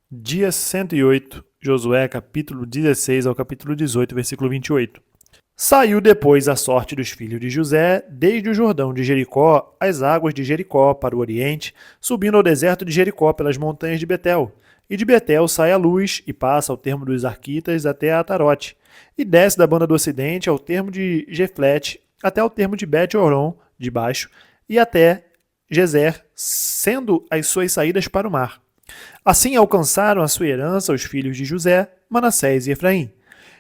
Dia 108, Josué, capítulo 16 ao capítulo 18, versículo 28. Saiu depois a sorte dos filhos de José, desde o Jordão de Jericó, as águas de Jericó para o oriente, subindo ao deserto de Jericó pelas montanhas de Betel. E de Betel sai a luz e passa ao termo dos Arquitas até a Atarote, e desce da banda do ocidente ao termo de Jeflete, até ao termo de Bet-Horon, de baixo, e até Gezer, sendo as suas saídas para o mar. Assim alcançaram a sua herança os filhos de José, Manassés e Efraim.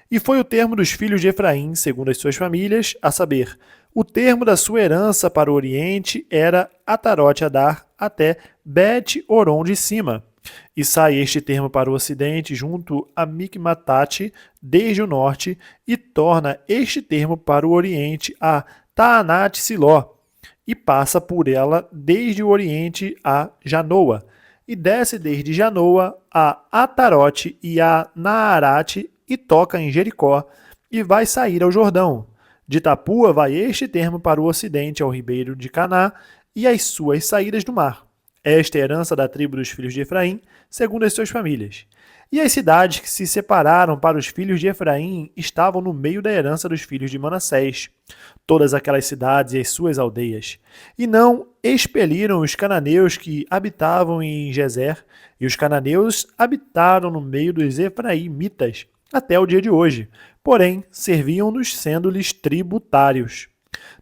E foi o termo dos filhos de Efraim, segundo as suas famílias, a saber, o termo da sua herança para o oriente era Atarote Adar até Bet-Horon de cima. E sai este termo para o ocidente, junto a Micmatate, desde o norte, e torna este termo para o oriente a Taanat-Siló, e passa por ela desde o oriente a Janoa, e desce desde Janoa a Atarote e a Naarate, e toca em Jericó, e vai sair ao Jordão. De Tapua vai este termo para o ocidente ao ribeiro de Caná, e as suas saídas do mar. Esta é a herança da tribo dos filhos de Efraim, segundo as suas famílias. E as cidades que se separaram para os filhos de Efraim estavam no meio da herança dos filhos de Manassés, todas aquelas cidades e as suas aldeias. E não expeliram os cananeus que habitavam em Gezer, e os cananeus habitaram no meio dos efraimitas até o dia de hoje, porém serviam-nos sendo-lhes tributários.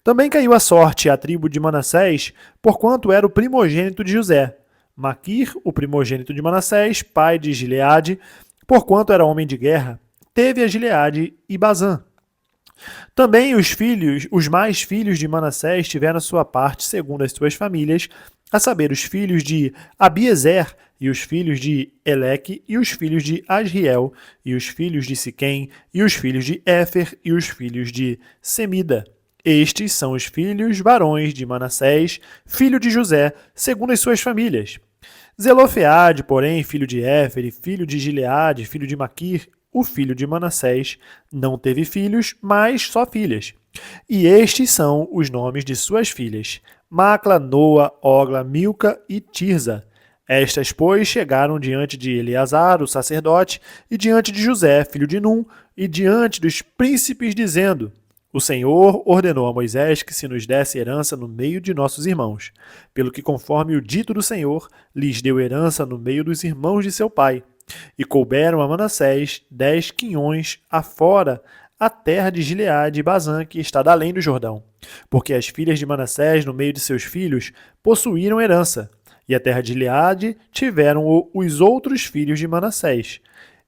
Também caiu a sorte à tribo de Manassés, porquanto era o primogênito de José. Maquir, o primogênito de Manassés, pai de Gileade, porquanto era homem de guerra, teve a Gileade e Bazã. Também os mais filhos de Manassés tiveram sua parte segundo as suas famílias, a saber, os filhos de Abiezer, e os filhos de Eleque, e os filhos de Asriel, e os filhos de Siquém, e os filhos de Éfer, e os filhos de Semida. Estes são os filhos varões de Manassés, filho de José, segundo as suas famílias. Zelofeade, porém, filho de Éfer, e filho de Gileade, filho de Maquir, o filho de Manassés, não teve filhos, mas só filhas. E estes são os nomes de suas filhas: Macla, Noa, Ogla, Milca e Tirza. Estas, pois, chegaram diante de Eleazar, o sacerdote, e diante de José, filho de Num, e diante dos príncipes, dizendo: O Senhor ordenou a Moisés que se nos desse herança no meio de nossos irmãos, pelo que, conforme o dito do Senhor, lhes deu herança no meio dos irmãos de seu pai. E couberam a Manassés 10 quinhões afora a terra de Gileade e Bazã, que está além do Jordão, porque as filhas de Manassés, no meio de seus filhos, possuíram herança, e a terra de Gileade tiveram os outros filhos de Manassés.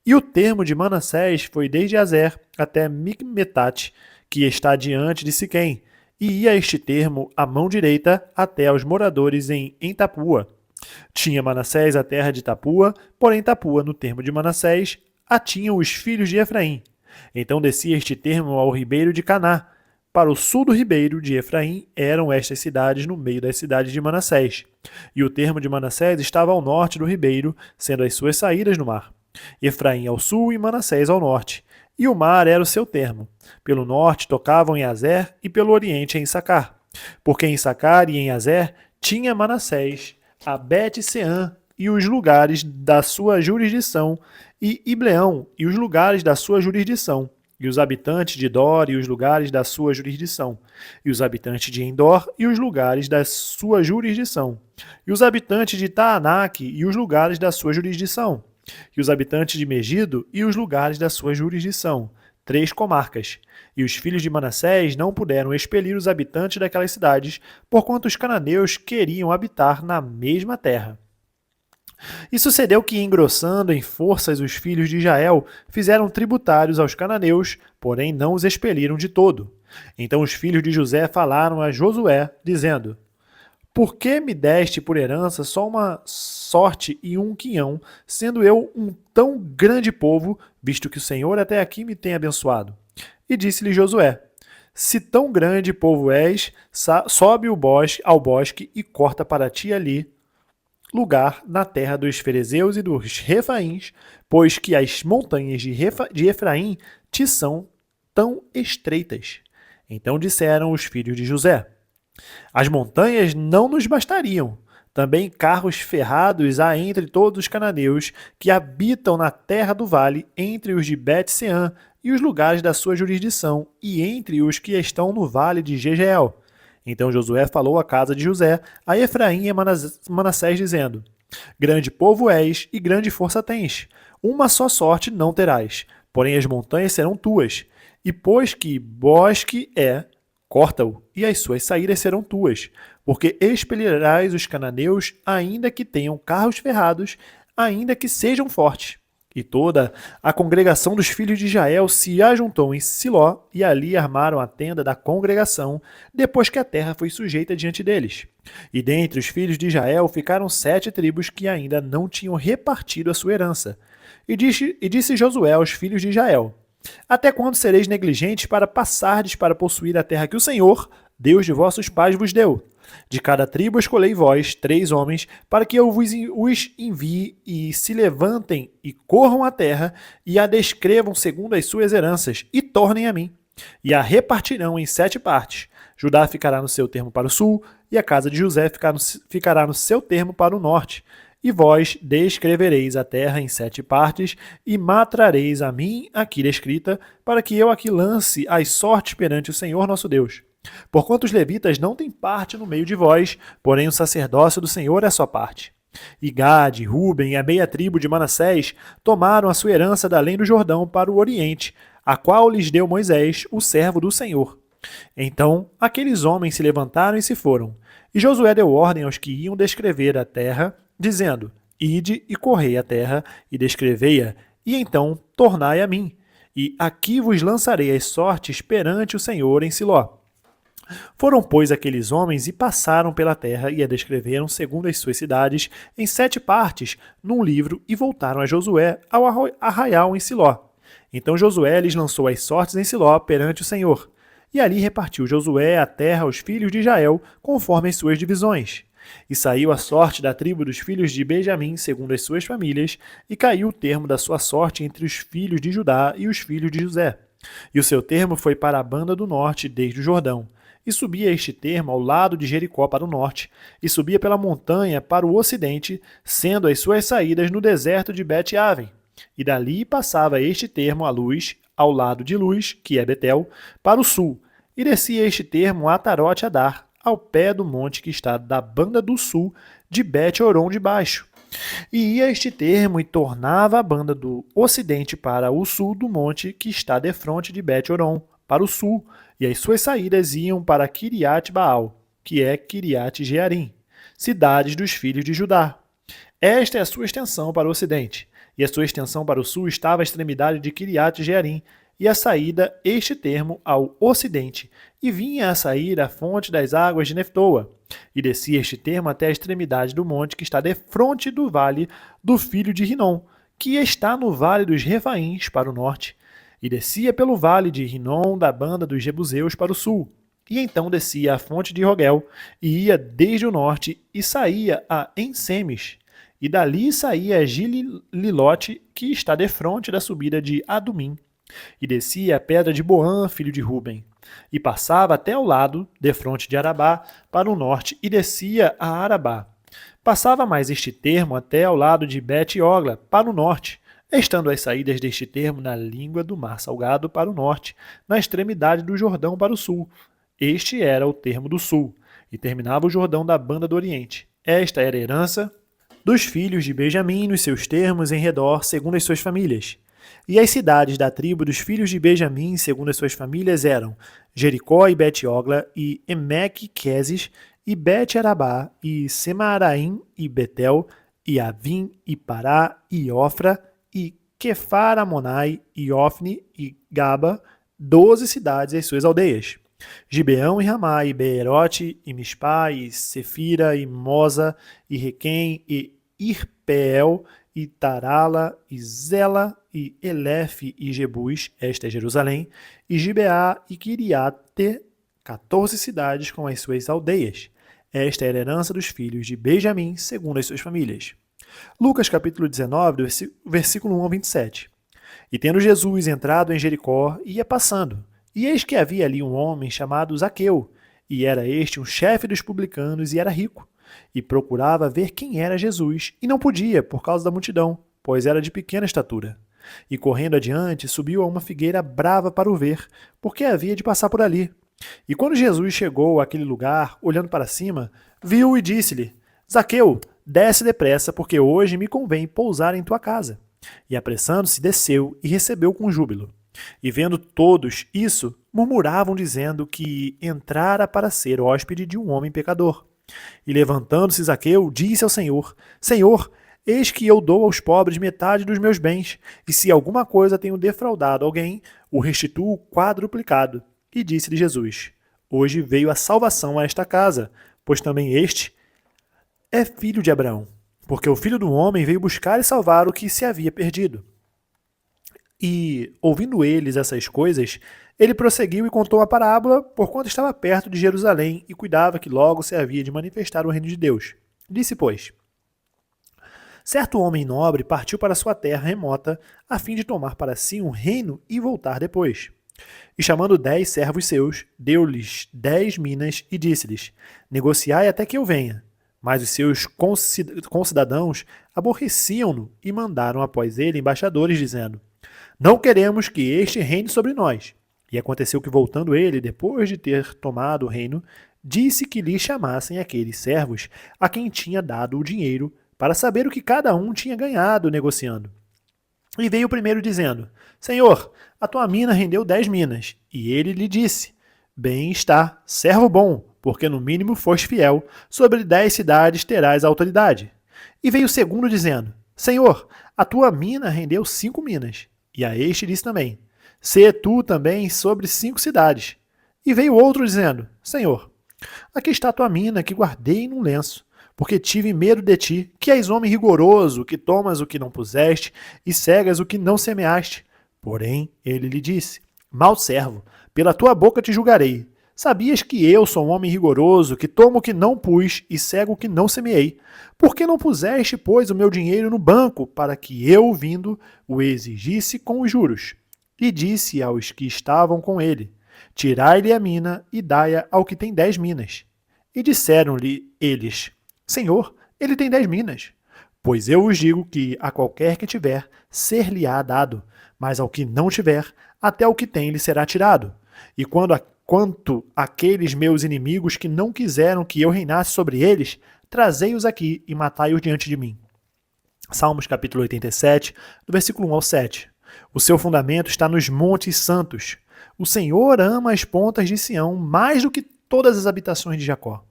E o termo de Manassés foi desde Azer até Micmetate, que está diante de Siquém, e ia este termo à mão direita até aos moradores em Tapua. Tinha Manassés a terra de Tapua, porém Tapua, no termo de Manassés, a tinham os filhos de Efraim. Então descia este termo ao ribeiro de Caná. Para o sul do ribeiro de Efraim eram estas cidades no meio das cidades de Manassés. E o termo de Manassés estava ao norte do ribeiro, sendo as suas saídas no mar. Efraim ao sul e Manassés ao norte. E o mar era o seu termo. Pelo norte tocavam em Azer e pelo oriente em Issacar. Porque em Issacar e em Azer tinha Manassés a Bet-Seã e os lugares da sua jurisdição, e Ibleão e os lugares da sua jurisdição, e os habitantes de Dor e os lugares da sua jurisdição, e os habitantes de Endor e os lugares da sua jurisdição, e os habitantes de Taanac e os lugares da sua jurisdição, e os habitantes de Megido e os lugares da sua jurisdição, 3 comarcas. E os filhos de Manassés não puderam expelir os habitantes daquelas cidades, porquanto os cananeus queriam habitar na mesma terra. E sucedeu que, engrossando em forças os filhos de Israel, fizeram tributários aos cananeus, porém não os expeliram de todo. Então os filhos de José falaram a Josué, dizendo: Por que me deste por herança só uma sorte e um quinhão, sendo eu um tão grande povo, visto que o Senhor até aqui me tem abençoado? E disse-lhe Josué: Se tão grande povo és, sobe ao bosque e corta para ti ali lugar na terra dos ferezeus e dos refaíns, pois que as montanhas de Efraim te são tão estreitas. Então disseram os filhos de José: As montanhas não nos bastariam, Também carros ferrados há entre todos os cananeus que habitam na terra do vale, entre os de Bet-Sean e os lugares da sua jurisdição, e entre os que estão no vale de Jezreel. Então Josué falou à casa de José, a Efraim e a Manassés, dizendo: Grande povo és e grande força tens. Uma só sorte não terás, porém as montanhas serão tuas. E pois que bosque é, corta-o, e as suas saídas serão tuas, porque expelirás os cananeus, ainda que tenham carros ferrados, ainda que sejam fortes. E toda a congregação dos filhos de Israel se ajuntou em Siló, e ali armaram a tenda da congregação, depois que a terra foi sujeita diante deles. E dentre os filhos de Israel ficaram 7 tribos que ainda não tinham repartido a sua herança. E disse Josué aos filhos de Israel: Até quando sereis negligentes para passardes para possuir a terra que o Senhor, Deus de vossos pais, vos deu? De cada tribo escolhei vós 3 homens, para que eu os envie e se levantem e corram a terra e a descrevam segundo as suas heranças e tornem a mim. E a repartirão em 7 partes. Judá ficará no seu termo para o sul e a casa de José ficará no seu termo para o norte. E vós descrevereis a terra em 7 partes, e matrareis a mim aqui descrita, para que eu aqui lance as sortes perante o Senhor nosso Deus. Porquanto os levitas não têm parte no meio de vós, porém o sacerdócio do Senhor é a sua parte. E Gade, Ruben e a meia tribo de Manassés tomaram a sua herança da além do Jordão para o oriente, a qual lhes deu Moisés, o servo do Senhor. Então aqueles homens se levantaram e se foram. E Josué deu ordem aos que iam descrever a terra, dizendo: Ide e correi a terra, e descrevei-a, e então tornai a mim, e aqui vos lançarei as sortes perante o Senhor em Siló. Foram, pois, aqueles homens e passaram pela terra e a descreveram segundo as suas cidades, em 7 partes, num livro, e voltaram a Josué ao arraial em Siló. Então Josué lhes lançou as sortes em Siló perante o Senhor. E ali repartiu Josué a terra aos filhos de Israel, conforme as suas divisões. E saiu a sorte da tribo dos filhos de Benjamim, segundo as suas famílias, e caiu o termo da sua sorte entre os filhos de Judá e os filhos de José. E o seu termo foi para a banda do norte, desde o Jordão. E subia este termo ao lado de Jericó para o norte, e subia pela montanha para o ocidente, sendo as suas saídas no deserto de Bet-Aven. E dali passava este termo a luz, ao lado de Luz, que é Betel, para o sul, e descia este termo a Atarote-Adar, ao pé do monte que está da banda do sul de Bet-Horon de baixo. E ia este termo e tornava a banda do ocidente para o sul do monte que está defronte de Bet-Horon, para o sul, e as suas saídas iam para Kiriat-Baal, que é Kiriat-Jearim, cidades dos filhos de Judá. Esta é a sua extensão para o ocidente, e a sua extensão para o sul estava à extremidade de Kiriat-Jearim, e a saída este termo ao ocidente, e vinha a sair a fonte das águas de Neftoa, e descia este termo até a extremidade do monte que está defronte do vale do filho de Rinom, que está no vale dos Refaíns para o norte, e descia pelo vale de Rinom da banda dos Jebuseus para o sul, e então descia a fonte de Rogel, e ia desde o norte, e saía a Ensemes, e dali saía a Gililote, que está defronte da subida de Adumim, e descia a pedra de Boã, filho de Ruben, e passava até o lado, defronte de Arabá, para o norte, e descia a Arabá. Passava mais este termo até ao lado de Bet-Ogla, para o norte, estando as saídas deste termo na língua do Mar Salgado para o norte, na extremidade do Jordão para o sul. Este era o termo do sul, e terminava o Jordão da banda do oriente. Esta era a herança dos filhos de Benjamim nos seus termos em redor, segundo as suas famílias. E as cidades da tribo dos filhos de Benjamim, segundo as suas famílias, eram Jericó e Bet-Ogla, e Emeque-Queses, e Bet-Arabá, e Semaraim, e Betel, e Avim, e Pará, e Ofra, e Quefar-Amonai, e Ofni, e Gaba, 12 cidades e as suas aldeias. Gibeão e Ramá, e Beerote, e Mispá, e Sefira, e Moza, e Requém, e Irpeel, e Tarala, e Zela, e Elefe, e Jebus, esta é Jerusalém, e Gibeá, e Kiriate, 14 cidades com as suas aldeias. Esta era a herança dos filhos de Benjamim, segundo as suas famílias. Lucas capítulo 19, versículo 1 ao 27. E tendo Jesus entrado em Jericó, ia passando, e eis que havia ali um homem chamado Zaqueu, e era este um chefe dos publicanos e era rico, e procurava ver quem era Jesus, e não podia, por causa da multidão, pois era de pequena estatura. E correndo adiante, subiu a uma figueira brava para o ver, porque havia de passar por ali. E quando Jesus chegou àquele lugar, olhando para cima, viu e disse-lhe: Zaqueu, desce depressa, porque hoje me convém pousar em tua casa. E apressando-se, desceu e recebeu com júbilo. E vendo todos isso, murmuravam dizendo que entrara para ser hóspede de um homem pecador. E levantando-se Zaqueu, disse ao Senhor: Senhor, eis que eu dou aos pobres metade dos meus bens, e se alguma coisa tenho defraudado alguém, o restituo quadruplicado. E disse-lhe Jesus: Hoje veio a salvação a esta casa, pois também este é filho de Abraão, porque o Filho do Homem veio buscar e salvar o que se havia perdido. E, ouvindo eles essas coisas, ele prosseguiu e contou a parábola, porquanto estava perto de Jerusalém e cuidava que logo se havia de manifestar o reino de Deus. Disse, pois: Certo homem nobre partiu para sua terra remota, a fim de tomar para si um reino e voltar depois. E chamando 10 servos seus, deu-lhes 10 minas e disse-lhes: Negociai até que eu venha. Mas os seus concidadãos aborreciam-no e mandaram após ele embaixadores, dizendo: Não queremos que este reine sobre nós. E aconteceu que, voltando ele, depois de ter tomado o reino, disse que lhe chamassem aqueles servos a quem tinha dado o dinheiro, para saber o que cada um tinha ganhado negociando. E veio o primeiro dizendo: Senhor, a tua mina rendeu 10 minas. E ele lhe disse: Bem está, servo bom, porque no mínimo foste fiel, sobre 10 cidades terás autoridade. E veio o segundo dizendo: Senhor, a tua mina rendeu 5 minas. E a este disse também: Sê tu também sobre 5 cidades. E veio outro dizendo: Senhor, aqui está a tua mina que guardei num lenço, porque tive medo de ti, que és homem rigoroso, que tomas o que não puseste e cegas o que não semeaste. Porém, ele lhe disse: Mau servo, pela tua boca te julgarei. Sabias que eu sou um homem rigoroso, que tomo o que não pus e cego o que não semeei? Por que não puseste, pois, o meu dinheiro no banco, para que eu, vindo, o exigisse com os juros? E disse aos que estavam com ele: Tirai-lhe a mina e dai-a ao que tem 10 minas. E disseram-lhe eles: Senhor, ele tem 10 minas. Pois eu vos digo que a qualquer que tiver, ser-lhe-á dado, mas ao que não tiver, até o que tem lhe será tirado. E quanto àqueles meus inimigos que não quiseram que eu reinasse sobre eles, trazei-os aqui e matai-os diante de mim. Salmos capítulo 87, do versículo 1 ao 7. O seu fundamento está nos montes santos. O Senhor ama as pontas de Sião mais do que todas as habitações de Jacó.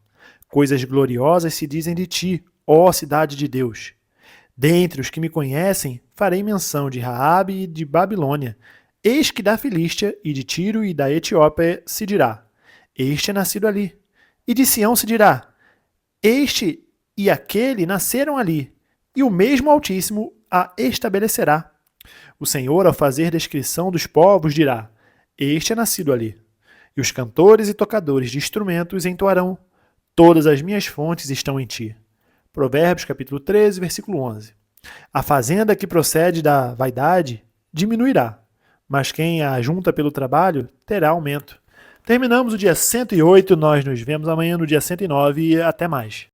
Coisas gloriosas se dizem de ti, ó cidade de Deus. Dentre os que me conhecem, farei menção de Raabe e de Babilônia. Eis que da Filístia e de Tiro e da Etiópia se dirá: Este é nascido ali. E de Sião se dirá: Este e aquele nasceram ali, e o mesmo Altíssimo a estabelecerá. O Senhor, ao fazer descrição dos povos, dirá: Este é nascido ali. E os cantores e tocadores de instrumentos entoarão: Todas as minhas fontes estão em ti. Provérbios capítulo 13, versículo 11. A fazenda que procede da vaidade diminuirá, mas quem a ajunta pelo trabalho terá aumento. Terminamos o dia 108, nós nos vemos amanhã no dia 109 e até mais.